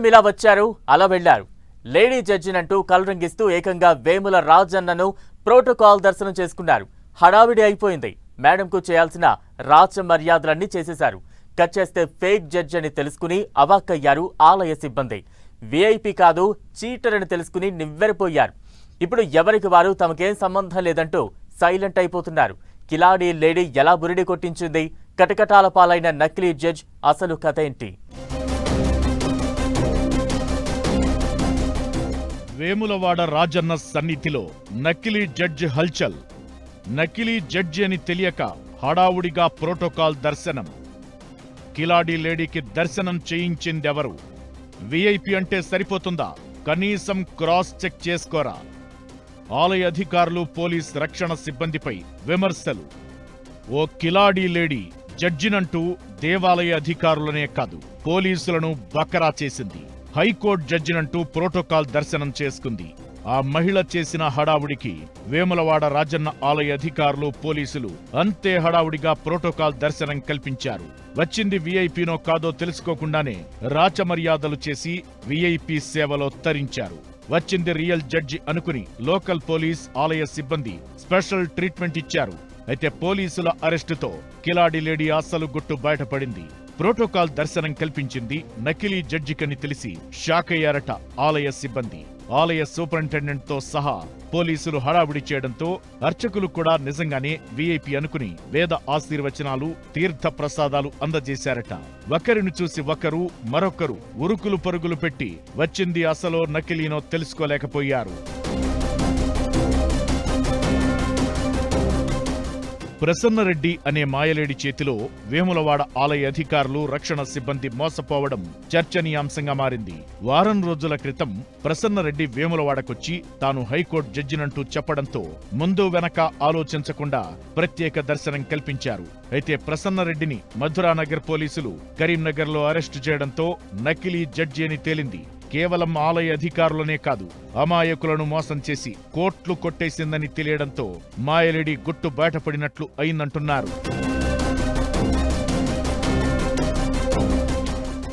ఇలా వచ్చారు, అలా వెళ్లారు. లేడీ జడ్జినంటూ కలరింగిస్తూ ఏకంగా వేముల రాజన్నను ప్రోటోకాల్ దర్శనం చేసుకున్నారు. హడావిడి అయిపోయింది. మేడంకు చేయాల్సిన రాచ మర్యాదలన్నీ చేసేశారు. కట్ చేస్తే ఫేక్ జడ్జి అని తెలుసుకుని అవాక్కయ్యారు ఆలయ సిబ్బంది. వీఐపీ కాదు, చీటర్ అని తెలుసుకుని నివ్వెరపోయారు. ఇప్పుడు ఎవరికి వారు తమకేం సంబంధం లేదంటూ సైలెంట్ అయిపోతున్నారు. కిలాడీ లేడీ ఎలా బురిడి కొట్టించింది? కటకటాల పాలైన నకిలీ జడ్జ్ అసలు కథ ఏంటి? వేములవాడ రాజన్న సన్నిధిలో నకిలీ జడ్జి హల్చల్. నకిలీ జడ్జి అని తెలియక హడావుడిగా ప్రోటోకాల్ దర్శనం. కిలాడీ లేడీకి దర్శనం చేయించిందెవరు? వీఐపీ అంటే సరిపోతుందా? కనీసం క్రాస్ చెక్ చేసుకోరా? ఆలయ అధికారులు, పోలీస్ రక్షణ సిబ్బందిపై విమర్శలు. ఓ కిలాడీ లేడీ జడ్జినంటూ దేవాలయ అధికారులనే కాదు, పోలీసులను బకరా చేసింది. హైకోర్టు జడ్జినంటూ ప్రోటోకాల్ దర్శనం చేసుకుంది. ఆ మహిళ చేసిన హడావుడికి వేములవాడ రాజన్న ఆలయ అధికారులు, పోలీసులు అంతే హడావుడిగా ప్రోటోకాల్ దర్శనం కల్పించారు. వచ్చింది వీఐపీనో కాదో తెలుసుకోకుండానే రాచమర్యాదలు చేసి వీఐపీ సేవలో తరించారు. వచ్చింది రియల్ జడ్జి అనుకుని లోకల్ పోలీస్, ఆలయ సిబ్బంది స్పెషల్ ట్రీట్మెంట్ ఇచ్చారు. అయితే పోలీసుల అరెస్టుతో కిలాడీ లేడీ అసలు గుట్టు బయటపడింది. ప్రోటోకాల్ దర్శనం కల్పించింది నకిలీ జడ్జికని తెలిసి షాక్ అయ్యారట ఆలయ సిబ్బంది. ఆలయ సూపరింటెండెంట్తో సహా పోలీసులు హడావుడి చేయడంతో అర్చకులు కూడా నిజంగానే వీఐపీ అనుకుని వేద ఆశీర్వచనాలు, తీర్థ ప్రసాదాలు అందజేశారట. ఒకరిని చూసి ఒకరు, మరొకరు ఉరుకులు పరుగులు పెట్టి వచ్చింది అసలో నకిలీనో తెలుసుకోలేకపోయారు. ప్రసన్నరెడ్డి అనే మాయలేడి చేతిలో వేములవాడ ఆలయ అధికారులు, రక్షణ సిబ్బంది మోసపోవడం చర్చనీయాంశంగా మారింది. వారం రోజుల క్రితం ప్రసన్నరెడ్డి వేములవాడకొచ్చి తాను హైకోర్టు జడ్జినంటూ చెప్పడంతో ముందు వెనక ఆలోచించకుండా ప్రత్యేక దర్శనం కల్పించారు. అయితే ప్రసన్నరెడ్డిని మధురానగర్ పోలీసులు కరీంనగర్లో అరెస్టు చేయడంతో నకిలీ జడ్జి అని తేలింది. కేవలం ఆలయ అధికారులనే కాదు, అమాయకులను మోసం చేసి కోట్లు కొట్టేసిందని తెలియడంతో మాయలేడి గుట్టు బయటపడినట్లు అయిందంటున్నారు.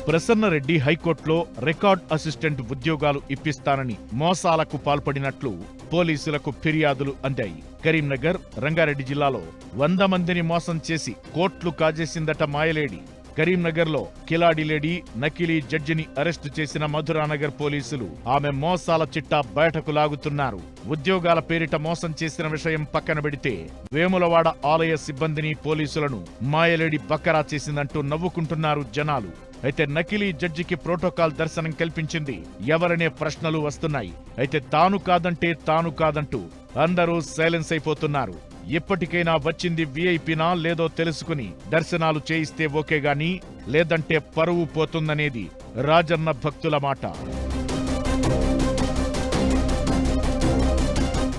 ప్రసన్నరెడ్డి హైకోర్టులో రికార్డ్ అసిస్టెంట్ ఉద్యోగాలు ఇప్పిస్తానని మోసాలకు పాల్పడినట్లు పోలీసులకు ఫిర్యాదులు అందాయి. కరీంనగర్, రంగారెడ్డి జిల్లాలో 100 మందిని మోసం చేసి కోట్లు కాజేసిందట మాయలేడి. కరీంనగర్లో కిలాడీ లేడీ నకిలీ జడ్జిని అరెస్టు చేసిన మధురానగర్ పోలీసులు ఆమె మోసాల చిట్టా బయటకు లాగుతున్నారు. ఉద్యోగాల పేరిట మోసం చేసిన విషయం పక్కన పెడితే వేములవాడ ఆలయ సిబ్బందిని, పోలీసులను మాయలేడి బకరా చేసిందంటూ నవ్వుకుంటున్నారు జనాలు. అయితే నకిలీ జడ్జికి ప్రోటోకాల్ దర్శనం కల్పించింది ఎవరనే ప్రశ్నలు వస్తున్నాయి. అయితే తాను కాదంటూ అందరూ సైలెన్స్ అయిపోతున్నారు. ఇప్పటికైనా వచ్చింది వీఐపీనా లేదో తెలుసుకుని దర్శనాలు చేయిస్తే ఓకే గాని, లేదంటే పరువు పోతుందనేది రాజన్న భక్తుల మాట.